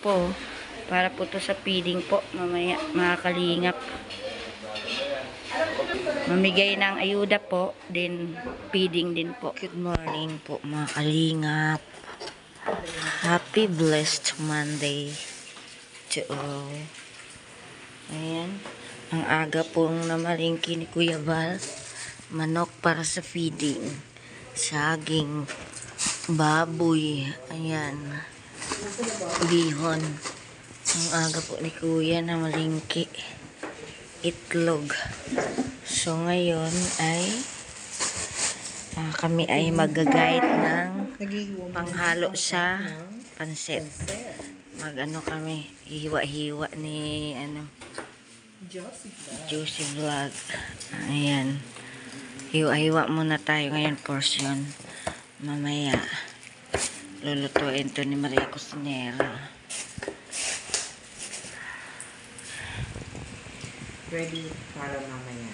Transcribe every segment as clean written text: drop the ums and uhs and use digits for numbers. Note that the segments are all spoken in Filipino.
po. Para po to sa feeding po. Mamaya mga kalingap. Mamigay ng ayuda po. Then feeding din po. Good morning po mga kalingap. Happy blessed Monday to all. Ayan. Ang aga pong namalingki ni Kuya Val. Manok para sa feeding. Saging. Baboy. Ayan. Bihon. Ang aga po ni Kuya namalingki. Itlog. So ngayon ay kami ay mag-guide ng panghalo sa pansit. Mag-ano kami, hiwa-hiwa ni Juicy Vlog. Ayan. Hiwa-hiwa muna tayo ngayon portion. Mamaya lulutuin to ni Maria Cusinera. Ready para mamaya.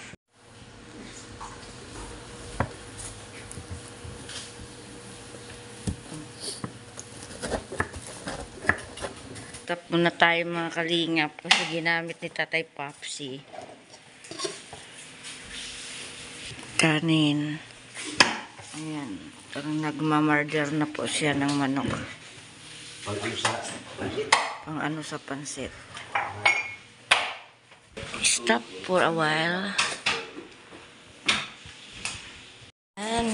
Tap muna tayo mga kalingap kasi ginamit ni Tatay Popsi. Kanin. Ayan. Parang nagmamarder na po siya ng manok. Pang ano sa pansit. Stop for a while. Ayan.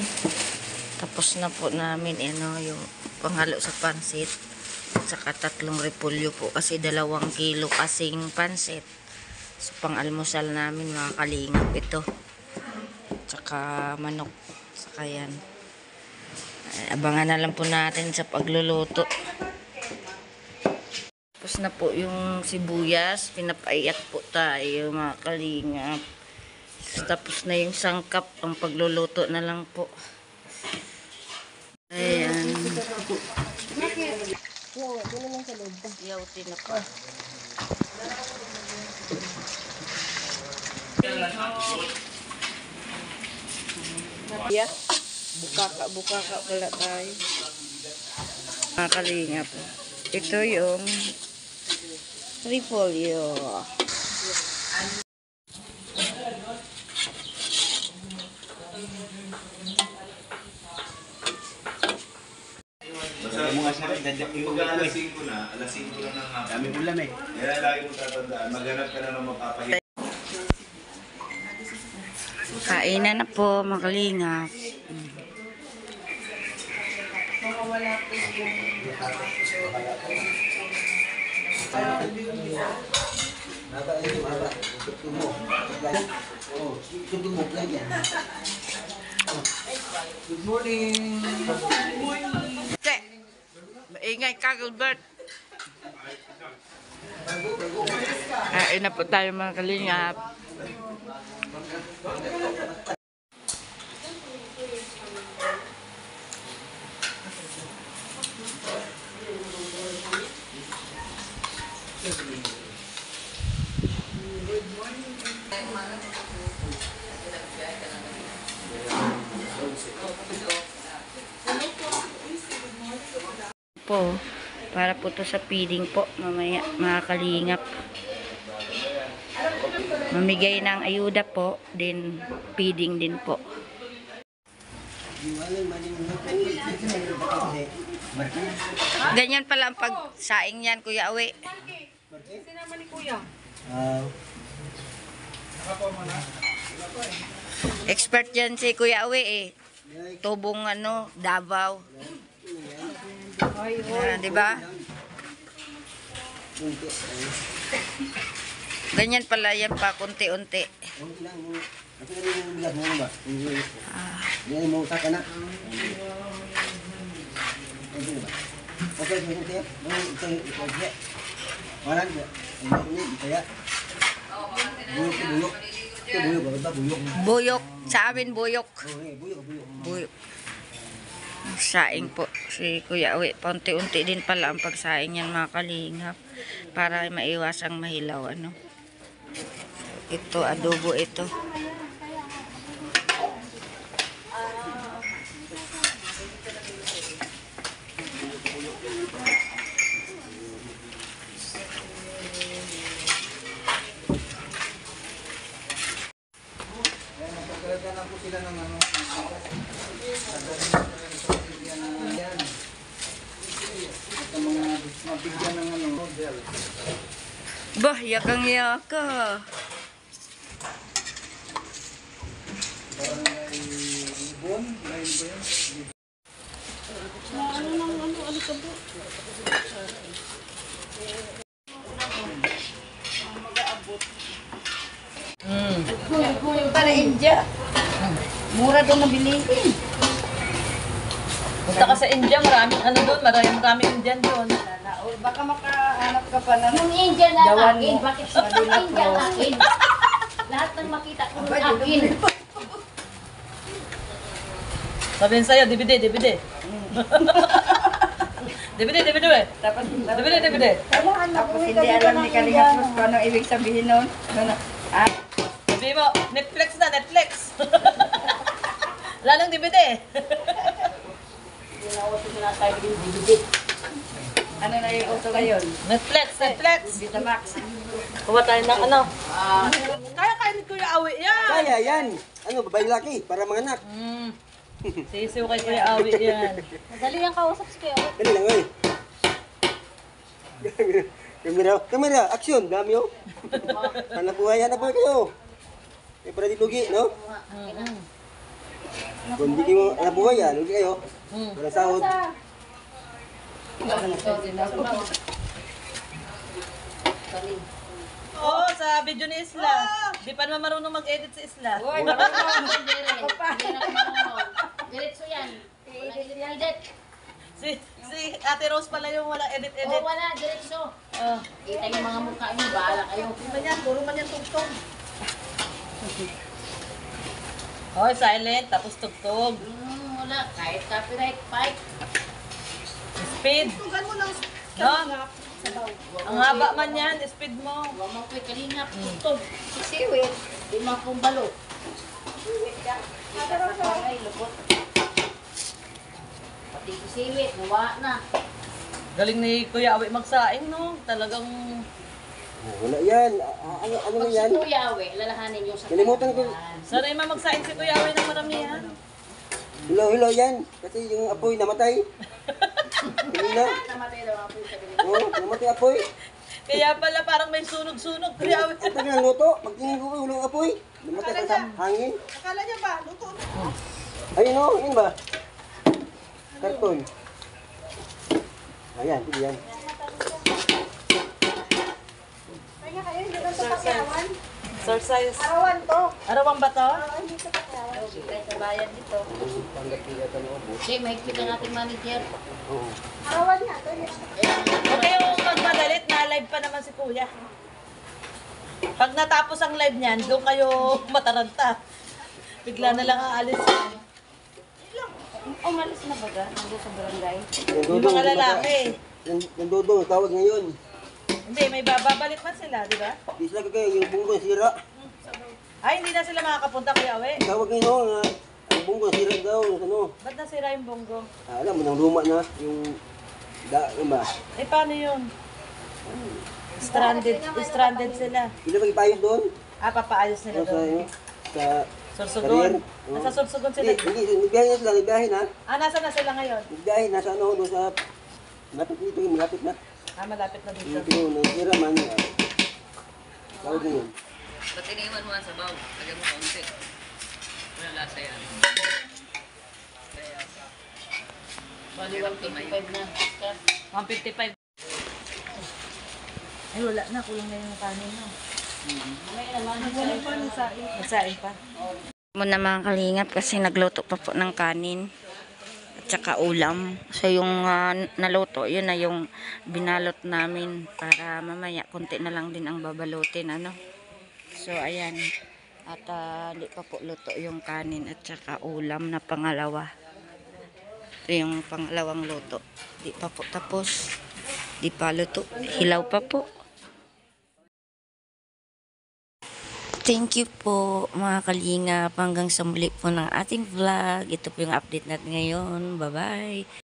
Tapos na po namin yung panghalo sa pansit. Saka 3 repolyo po kasi 2 kilo kasing pansit. So pang almusal namin mga kalingap ito. Saka manok. Saka yan. Abangan na lang po natin sa pagluluto. Tapos na po yung sibuyas. Pinapaiyak po tayo mga kalingap. Tapos na yung sangkap. Ang pagluluto na lang po. Ayan. Yauti na po. Yeah. Buka ka pala tayo. Mga kalingap. Ito yung repolyo. Alas 5 na, alas 5 lang ng hapon. Daming ulam eh. Kaya lagi mo tatandaan, maghanap ka na ng mapapahiya. Kainan na po, mga kalingap. Good morning. Maingay ka, Gilbert. Kain na po tayo mga kalingap. Po, para po to sa feeding po mamaya mga kalingap. Mamigay ng ayuda po, din feeding din po. Ganyan pala ang pagsaing yan, Kuya Awe. Sinama ni Kuya. Expert yan si Kuya Awe eh. Tubong Davao. Di ba? Ganyan pala yan pa, kunti-unti. Buyok. Sa amin, buyok. Buyok. Saing po si Kuya Awe. Paunti-unti din pala ang pagsaing yan mga kalingap. Para maiwasang mahilaw. Ito, adobo ito. mabigyan ng ano, model. Bah, yakang yaka. Parang may ibon, lain ba yan? Para India. Mura daw nabili. Punta ka sa India, maraming ano doon, maraming Indian doon. Baka makahanap ka pa ng Yung India na Jawan akin, mo. bakit sa India ang akin? Lahat ng makita ko ng akin. Sabihin sa'yo, DVD. DVD. Tapos DVD. Tapos hindi alam ni Kalinga Plus kung ano ibig sabihin nun. Ah, Sabihin mo, Netflix. Lalong DVD. ano na yung auto ngayon? Netflix. Betamax. Kuha tayo ng ano. Kaya ni Kuya Awi yan. Kaya yan! Ano, babae laki, para mga anak. Sisiw kay Kuya Awi yan. Madali ang kausap si Kuya. Dali lang, oy. Kamera, action, dami oh. Hanap buhay kayo. Eh, para di lugi, no? Kung hindi mo hanap buhay, lugi kayo. Para sahod. Oo, sa video ni Isla. Di pa naman marunong mag-edit si Isla. Hindi na marunong. Diretso yan. Walang edit. Si Ate Rose pala yung walang Oo, edit-edit. wala, diretso. Oh. Kita yung mga mukha niyo, bahala kayo. Puro man yan tugtog. Hoy, silent, tapos tugtog. Wala, kahit copyright, fight. Speed. No? Ang haba man yan, speed mo. Huwag mo ko'y kalingap, tutog. Sisiwit. Di mga pong balo. Ay, lubot. Pati sisiwit, nawa na. Galing ni Kuya Awi magsaing, no? Talagang... Wala yan. Ano Pag na yan? si Kuya Awe, lalahanin yung sa Kalimutan ko. Sanay man magsaing si Kuya Awi ng maramihan. Hilaw yan. Kasi yung apoy namatay. Hindi na. Namatay daw ang puso sa Oo, namatay apoy. Kaya pala parang may sunog-sunog, Kuya Awi. Ang tagal ng luto. Pagtingin ko walang apoy. Namatay pa sa hangin. Akala niya ba, luto na. Ayun o, yun ba? Karton. Ayan, pili yan. Exercise. Arawan ba to? Kahit sa bayan dito. Kasi may kita natin manager. Oo. Huwag kayong magmagalit, na-live pa naman si Kuya. Pag natapos ang live niyan, doon kayo mataranta. Bigla na lang aalis. Umalis na ba ga? Nandun sa barangay? Yung mga lalaki. Yung dodong, tawag ngayon. Hindi, may babalik man sila, di ba? Di sila kagaya yung bunggong sira. Ay, hindi na sila makakapunta, Kuya Awe. Tawag ngayon, ang bunggong sira daw. Ano? Ba't nasira yung bonggong? Alam mo, nang luma na. Yung, ano ba? Eh, paano yun? Stranded sila. Sila mag-ipayos doon. Ah, papaayos nila Sa, doon. sa, Sorsogon. Oo. Nasa Sorsogon sila. Hindi, nagbiyahe na sila, nagbiyahe na. Ah, nasa na sila ngayon? Nagbiyahe na sa ano, doon sa, malapit dito, malapit na. Ah, malapit na dito. Yung pino, nang sira man. Tawag ngayon. Ba't iniwan mo ang sabaw? Lagyan mo kaunti. Wala lasa yan. Bali 155 na. 155. Ay, wala na. Kulang na yung kanin mo. May naman. Nagsain pa. Muna mga kalingap kasi nagluto pa po ng kanin at saka ulam. So yung naluto, yun na yung binalot namin para mamaya konti na lang din ang babalutin, ano. So ayan. At di pa po luto yung kanin at saka ulam na pangalawa. Ito yung pangalawang luto. Di pa po tapos. Di pa luto. Hilaw pa po. Thank you po mga kalingap. Hanggang sa muli po ng ating vlog. Ito po yung update natin ngayon. Bye-bye.